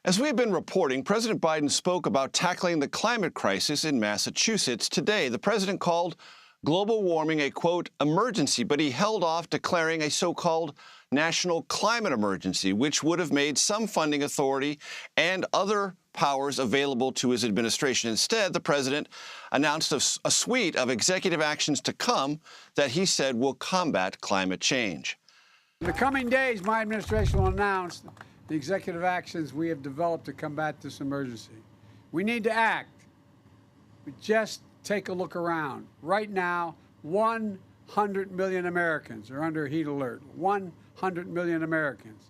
As we have been reporting, President Biden spoke about tackling the climate crisis in Massachusetts today. The president called global warming a, quote, emergency, but he held off declaring a so-called national climate emergency, which would have made some funding authority and other powers available to his administration. Instead, the president announced a suite of executive actions to come that he said will combat climate change. In the coming days, my administration will announce the executive actions we have developed to combat this emergency. We need to act. We just take a look around. Right now, 100 million Americans are under heat alert. 100 million Americans.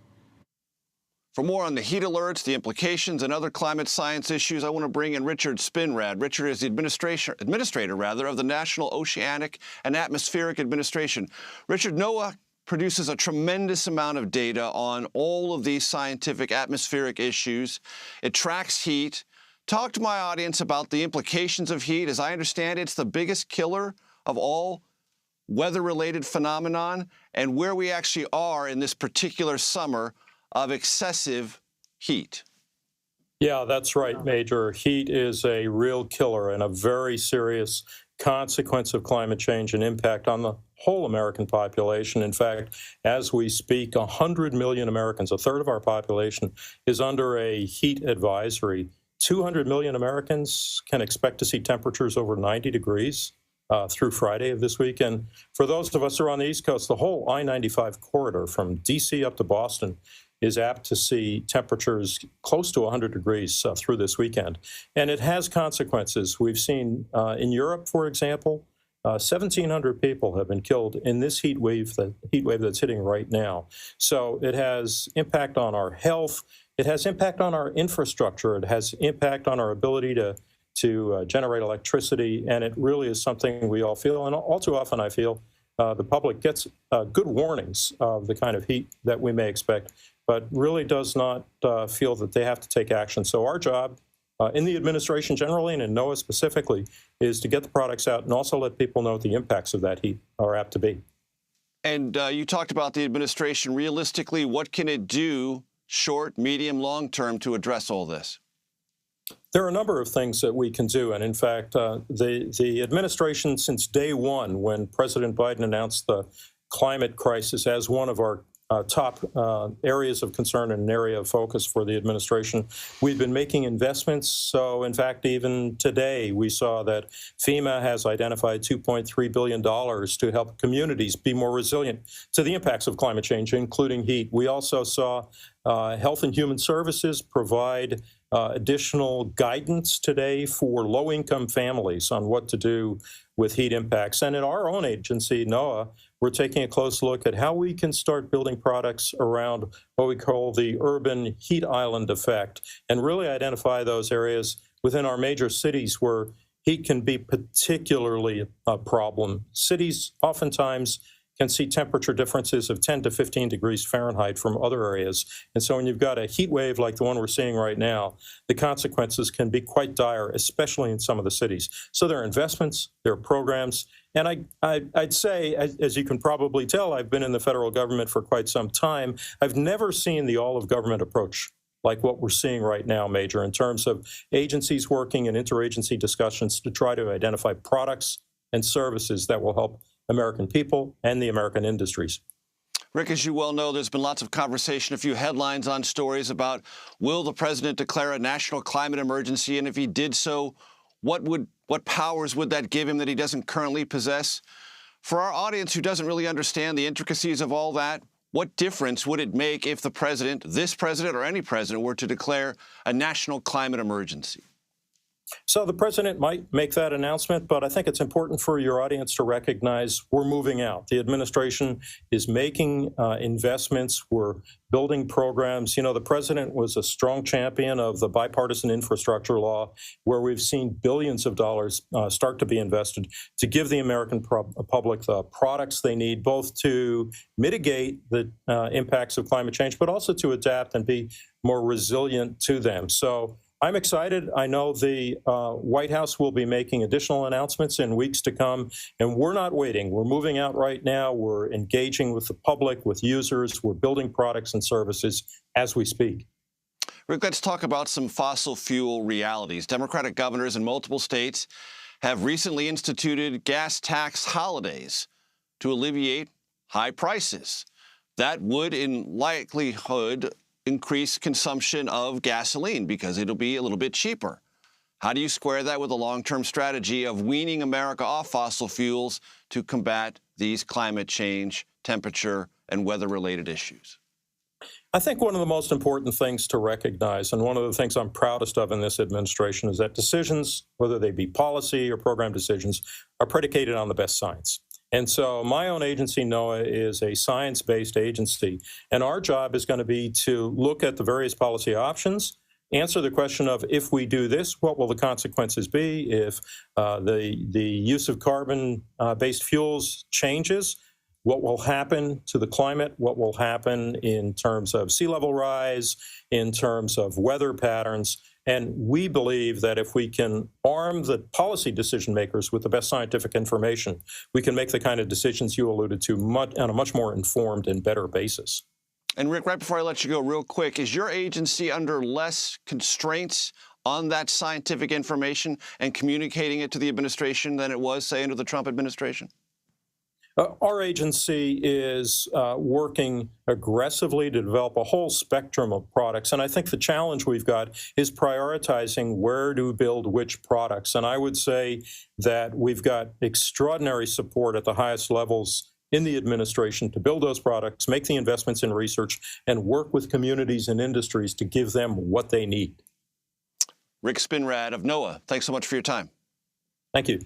For more on the heat alerts, the implications, and other climate science issues, I want to bring in Richard Spinrad. Richard is the administrator of the National Oceanic and Atmospheric Administration. Richard, NOAA produces a tremendous amount of data on all of these scientific atmospheric issues. It tracks heat. Talk to my audience about the implications of heat. As I understand it, it's the biggest killer of all weather-related phenomenon, and where we actually are in this particular summer of excessive heat. Yeah, that's right, Major. Heat is a real killer and a very serious consequence of climate change and impact on the whole American population. In fact, as we speak, 100 million Americans, a third of our population, is under a heat advisory. 200 million Americans can expect to see temperatures over 90 degrees through Friday of this week. And for those of us who are on the East Coast, the whole I-95 corridor from D.C. up to Boston is apt to see temperatures close to 100 degrees through this weekend. And it has consequences. We've seen in Europe, for example, 1,700 people have been killed in this heat wave that's hitting right now. So it has impact on our health. It has impact on our infrastructure. It has impact on our ability to generate electricity. And it really is something we all feel. And all too often, I feel, the public gets good warnings of the kind of heat that we may expect, but really does not feel that they have to take action. So our job in the administration generally and in NOAA specifically is to get the products out and also let people know what the impacts of that heat are apt to be. And you talked about the administration. Realistically, what can it do short, medium, long term to address all this? There are a number of things that we can do. And in fact, the administration, since day one, when President Biden announced the climate crisis as one of our top areas of concern and an area of focus for the administration, we've been making investments. So, in fact, even today, we saw that FEMA has identified $2.3 billion to help communities be more resilient to the impacts of climate change, including heat. We also saw Health and Human Services provide additional guidance today for low-income families on what to do with heat impacts. And in our own agency, NOAA, we're taking a close look at how we can start building products around what we call the urban heat island effect and really identify those areas within our major cities where heat can be particularly a problem. Cities oftentimes can see temperature differences of 10 to 15 degrees Fahrenheit from other areas. And so when you've got a heat wave like the one we're seeing right now, the consequences can be quite dire, especially in some of the cities. So there are investments, there are programs, and I'd say, as you can probably tell, I've been in the federal government for quite some time. I've never seen the all-of-government approach like what we're seeing right now, Major, in terms of agencies working in interagency discussions to try to identify products and services that will help American people and the American industries. Rick, as you well know, there's been lots of conversation, a few headlines on stories about will the president declare a national climate emergency, and if he did so, what powers would that give him that he doesn't currently possess? For our audience who doesn't really understand the intricacies of all that, what difference would it make if the president, this president or any president, were to declare a national climate emergency? So the president might make that announcement, but I think it's important for your audience to recognize we're moving out. The administration is making investments. We're building programs. You know, the president was a strong champion of the bipartisan infrastructure law, where we've seen billions of dollars start to be invested to give the American public the products they need, both to mitigate the impacts of climate change, but also to adapt and be more resilient to them. So I'm excited. I know the White House will be making additional announcements in weeks to come, and we're not waiting. We're moving out right now. We're engaging with the public, with users. We're building products and services as we speak. Rick, let's talk about some fossil fuel realities. Democratic governors in multiple states have recently instituted gas tax holidays to alleviate high prices. That would, in likelihood, increase consumption of gasoline because it'll be a little bit cheaper. How do you square that with a long-term strategy of weaning America off fossil fuels to combat these climate change, temperature, and weather-related issues? I think one of the most important things to recognize, and one of the things I'm proudest of in this administration, is that decisions, whether they be policy or program decisions, are predicated on the best science. And so my own agency, NOAA, is a science-based agency, and our job is going to be to look at the various policy options, answer the question of, if we do this, what will the consequences be? If the use of carbon-based fuels changes, what will happen to the climate? What will happen in terms of sea level rise, in terms of weather patterns? And we believe that if we can arm the policy decision makers with the best scientific information, we can make the kind of decisions you alluded to on a much more informed and better basis. And Rick, right before I let you go real quick, is your agency under less constraints on that scientific information and communicating it to the administration than it was, say, under the Trump administration? Our agency is working aggressively to develop a whole spectrum of products. And I think the challenge we've got is prioritizing where to build which products. And I would say that we've got extraordinary support at the highest levels in the administration to build those products, make the investments in research, and work with communities and industries to give them what they need. Rick Spinrad of NOAA, thanks so much for your time. Thank you.